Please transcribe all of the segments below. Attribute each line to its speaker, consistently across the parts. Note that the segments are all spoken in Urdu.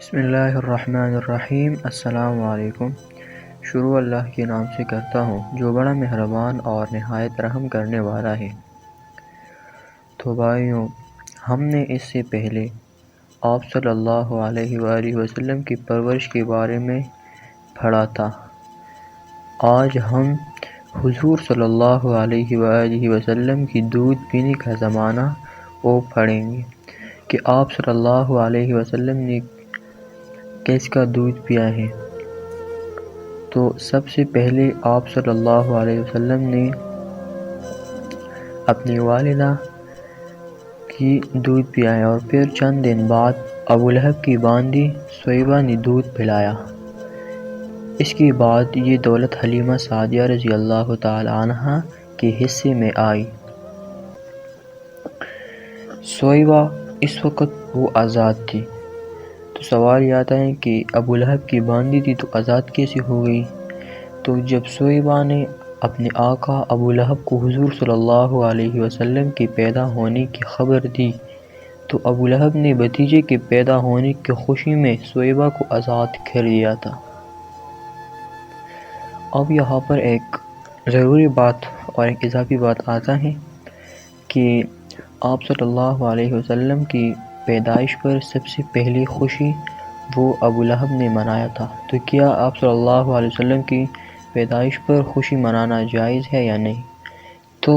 Speaker 1: بسم اللہ الرحمن الرحیم۔ السلام علیکم۔ شروع اللہ کے نام سے کرتا ہوں جو بڑا مہربان اور نہایت رحم کرنے والا ہے۔ تو بھائیوں، ہم نے اس سے پہلے آپ صلی اللہ علیہ وآلہ وسلم کی پرورش کے بارے میں پڑھا تھا۔ آج ہم حضور صلی اللہ علیہ وآلہ وسلم کی دودھ پینے کا زمانہ وہ پڑھیں گے کہ آپ صلی اللہ علیہ وسلم نے کیس کا دودھ پیا ہے۔ تو سب سے پہلے آپ صلی اللہ علیہ وسلم نے اپنی والدہ کی دودھ پیا ہے، اور پھر چند دن بعد ابو لہب کی باندی سویبہ نے دودھ پلایا۔ اس کے بعد یہ دولت حلیمہ سعدیہ رضی اللہ تعالی عنہا کے حصے میں آئی۔ سویبہ اس وقت وہ آزاد تھی۔ تو سوال یہ آتا ہے کہ ابو لہب کی باندی تھی تو آزاد کیسے ہو گئی؟ تو جب سویبہ نے اپنے آقا ابو لہب کو حضور صلی اللہ علیہ وسلم کے پیدا ہونے کی خبر دی تو ابو لہب نے بھتیجے کے پیدا ہونے کی خوشی میں سویبہ کو آزاد کر دیا تھا۔ اب یہاں پر ایک ضروری بات اور ایک اضافی بات آتا ہے کہ آپ صلی اللہ علیہ وسلم کی پیدائش پر سب سے پہلی خوشی وہ ابو لہب نے منایا تھا۔ تو کیا آپ صلی اللہ علیہ وسلم کی پیدائش پر خوشی منانا جائز ہے یا نہیں؟ تو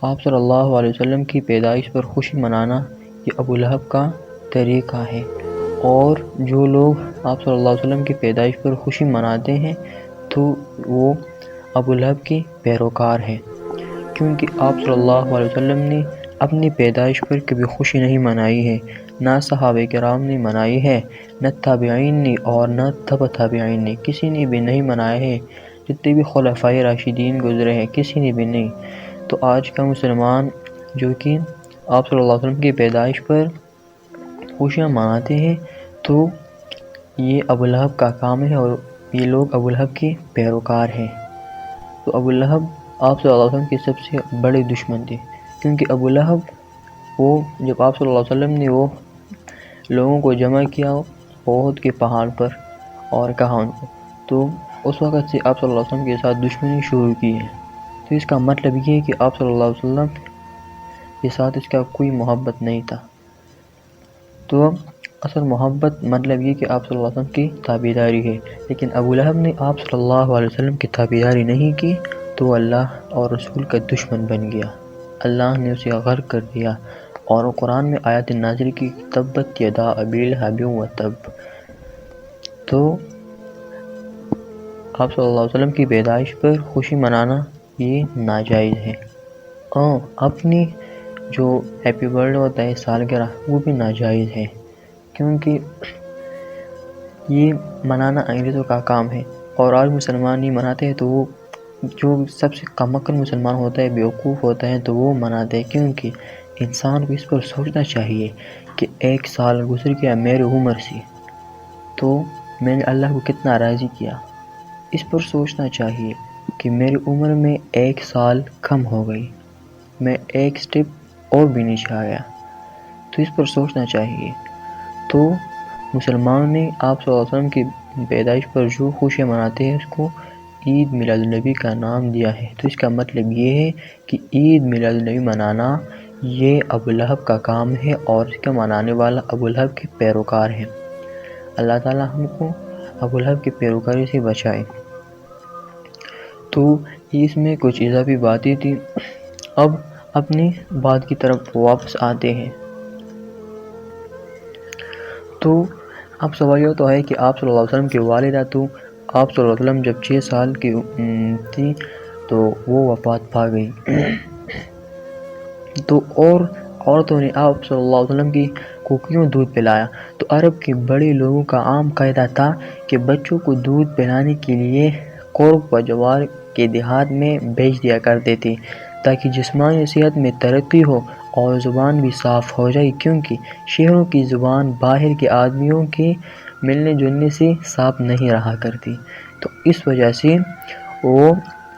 Speaker 1: آپ صلی اللہ علیہ وسلم کی پیدائش پر خوشی منانا یہ ابو لہب کا طریقہ ہے، اور جو لوگ آپ صلی اللہ علیہ وسلم کی پیدائش پر خوشی مناتے ہیں تو وہ ابو لہب کے پیروکار ہیں، کیونکہ آپ صلی اللہ علیہ وسلم نے اپنی پیدائش پر کبھی خوشی نہیں منائی ہے، نہ صحابہ کرام نے منائی ہے، نہ تابعین نے اور نہ تبع تابعین نے، کسی نے بھی نہیں منایا ہے۔ جتنے بھی خلفائے راشدین گزرے ہیں کسی نے بھی نہیں۔ تو آج کا مسلمان جو کہ آپ صلی اللہ علیہ وسلم کی پیدائش پر خوشیاں مناتے ہیں تو یہ ابو لہب کا کام ہے، اور یہ لوگ ابو لہب کے پیروکار ہیں۔ تو ابو لہب آپ صلی اللہ علیہ وسلم کے سب سے بڑے دشمن تھے، کیونکہ ابو لہب وہ جب آپ صلی اللہ علیہ وسلم نے وہ لوگوں کو جمع کیا احد کے پہاڑ پر اور کہا ان کو، تو اس وقت سے آپ صلی اللہ علیہ وسلم کے ساتھ دشمنی شروع کی ہے۔ تو اس کا مطلب یہ ہے کہ آپ صلی اللہ علیہ وسلم کے ساتھ اس کا کوئی محبت نہیں تھا۔ تو اصل محبت مطلب یہ کہ آپ صلی اللہ علیہ وسلم کی تابعداری ہے، لیکن ابو لہب نے آپ صلی اللہ علیہ وسلم کی تابعداری نہیں کی تو اللہ اور رسول کا دشمن بن گیا، اللہ نے اسے غرق کر دیا، اور قرآن میں آیات نازل کی تبت یدا ابی لہب وتب۔ تو آپ صلی اللہ علیہ وسلم کی پیدائش پر خوشی منانا یہ ناجائز ہے، اور اپنی جو ہیپی برتھ ڈے ہوتا ہے سالگرہ وہ بھی ناجائز ہے، کیونکہ یہ منانا انگریزوں کا کام ہے، اور آج مسلمان نہیں مناتے ہیں تو وہ جو سب سے کم عقل مسلمان ہوتا ہے، بیوقوف ہوتا ہے، تو وہ مناتے ہیں، کیونکہ انسان کو اس پر سوچنا چاہیے کہ ایک سال گزر گیا میری عمر سے تو میں نے اللہ کو کتنا راضی کیا۔ اس پر سوچنا چاہیے کہ میری عمر میں ایک سال کم ہو گئی، میں ایک سٹیپ اور بھی نیچے آ گیا، تو اس پر سوچنا چاہیے۔ تو مسلمانوں نے آپ صلی اللہ علیہ وسلم کی پیدائش پر جو خوشیاں مناتے ہیں اس کو عید میلاد النبی کا نام دیا ہے۔ تو اس کا مطلب یہ ہے کہ عید میلاد النبی منانا یہ ابو لہب کا کام ہے، اور اس کا منانے والا ابو لہب کے پیروکار ہیں۔ اللہ تعالی ہم کو ابو لہب کی پیروکاری سے بچائے۔ تو اس میں کچھ اضافی باتیں تھی، اب اپنی بات کی طرف واپس آتے ہیں۔ تو اب سوال یہ تو ہے کہ آپ صلی اللہ علیہ وسلم کی والدہ، تو آپ صلی اللہ علیہ وسلم جب 6 سال کی تھی تو وہ وفات پا گئی، تو اور عورتوں نے آپ صلی اللہ علیہ وسلم کو کیوں دودھ پلایا؟ تو عرب کے بڑے لوگوں کا عام قاعدہ تھا کہ بچوں کو دودھ پلانے کے لیے قرب و جوار کے دیہات میں بھیج دیا کرتے تھے، تاکہ جسمانی صحت میں ترقی ہو اور زبان بھی صاف ہو جائے، کیونکہ شہروں کی زبان باہر کے آدمیوں کے ملنے جلنے سے صاف نہیں رہا کرتی۔ تو اس وجہ سے وہ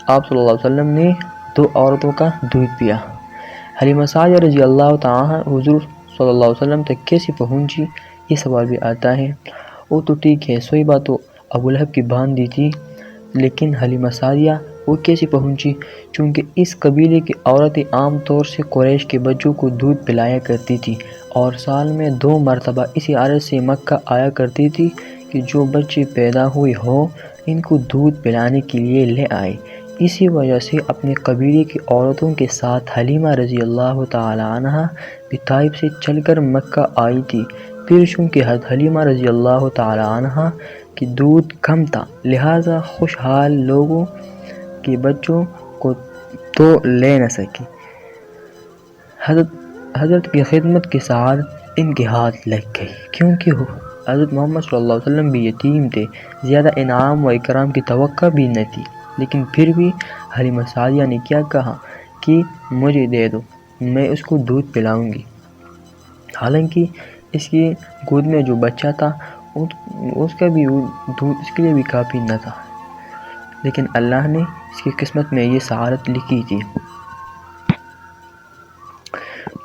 Speaker 1: آپ صلی اللہ علیہ وسلم نے 2 عورتوں کا دودھ پیا۔ حلیمہ سعدیہ رضی اللہ تعالیٰ حضور صلی اللہ علیہ وسلم تک کیسے پہنچی یہ سوال بھی آتا ہے وہ تو ٹھیک ہے، سویبہ تو ابو لہب کی باندھی تھی، لیکن حلیمہ سعدیہ وہ کیسے پہنچی؟ چونکہ اس قبیلے کی عورتیں عام طور سے قریش کے بچوں کو دودھ پلایا کرتی تھی اور سال میں 2 مرتبہ اسی عادت سے مکہ آیا کرتی تھی کہ جو بچے پیدا ہوئے ہوں ان کو دودھ پلانے کے لیے لے آئے۔ اسی وجہ سے اپنے قبیلے کی عورتوں کے ساتھ حلیمہ رضی اللہ تعالی عنہ بھی طائف سے چل کر مکہ آئی تھی۔ پھر چونکہ حضرت حلیمہ رضی اللہ تعالی عنہ کی دودھ کم تھا لہٰذا خوشحال لوگوں کے بچوں کو تو لے نہ سکی۔ حضرت کی خدمت کے ساتھ ان کے ہاتھ لگ گئی، کیونکہ حضرت محمد صلی اللہ علیہ وسلم بھی یتیم تھے، زیادہ انعام و اکرام کی توقع بھی نہ تھی، لیکن پھر بھی حلیمہ سعدیہ نے کیا کہا کہ مجھے دے دو، میں اس کو دودھ پلاؤں گی۔ حالانکہ اس کی گود میں جو بچہ تھا اس کا بھی دودھ اس کے لیے بھی کافی نہ تھا، لیکن اللہ نے اس کی قسمت میں یہ سعادت لکھی تھی۔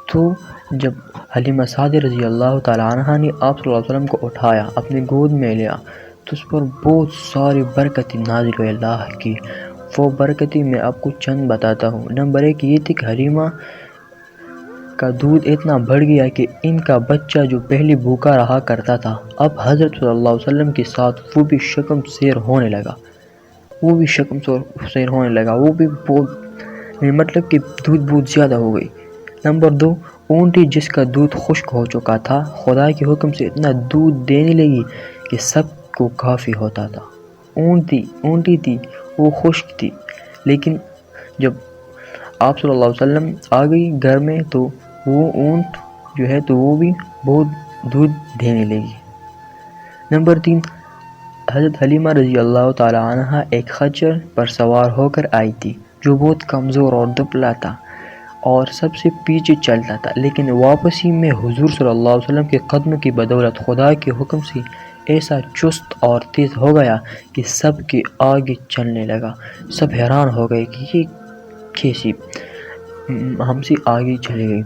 Speaker 1: تو جب حلیمہ سعدیہ رضی اللہ تعالیٰ عنہ نے آپ صلی اللہ علیہ وسلم کو اٹھایا، اپنے گود میں لیا، تو اس پر بہت ساری برکتیں نازل ہوئے اللہ کی۔ وہ برکتیں میں آپ کو چند بتاتا ہوں۔ نمبر 1 یہ تھی کہ حلیمہ کا دودھ اتنا بڑھ گیا کہ ان کا بچہ جو پہلے بھوکا رہا کرتا تھا اب حضرت صلی اللہ علیہ وسلم کے ساتھ وہ بھی شکم سیر ہونے لگا، وہ بھی بہت مطلب کہ دودھ بہت زیادہ ہو گئی۔ نمبر 2 اونٹی جس کا دودھ خشک ہو چکا تھا خدا کے حکم سے اتنا دودھ دینے لگی کہ سب کو کافی ہوتا تھا۔ اونٹی تھی وہ خشک تھی، لیکن جب آپ صلی اللہ علیہ وسلم آ گئی گھر میں تو وہ اونٹ جو ہے تو وہ بھی بہت دودھ دینے لگی۔ نمبر 3 حضرت حلیمہ رضی اللہ تعالی عنہ ایک خچر پر سوار ہو کر آئی تھی جو بہت کمزور اور دبلا تھا اور سب سے پیچھے چلتا تھا، لیکن واپسی میں حضور صلی اللہ علیہ وسلم کے قدموں کی بدولت خدا کے حکم سے ایسا چست اور تیز ہو گیا کہ سب کے آگے چلنے لگا۔ سب حیران ہو گئے کہ یہ کیسی ہم سے آگے چلے گئی۔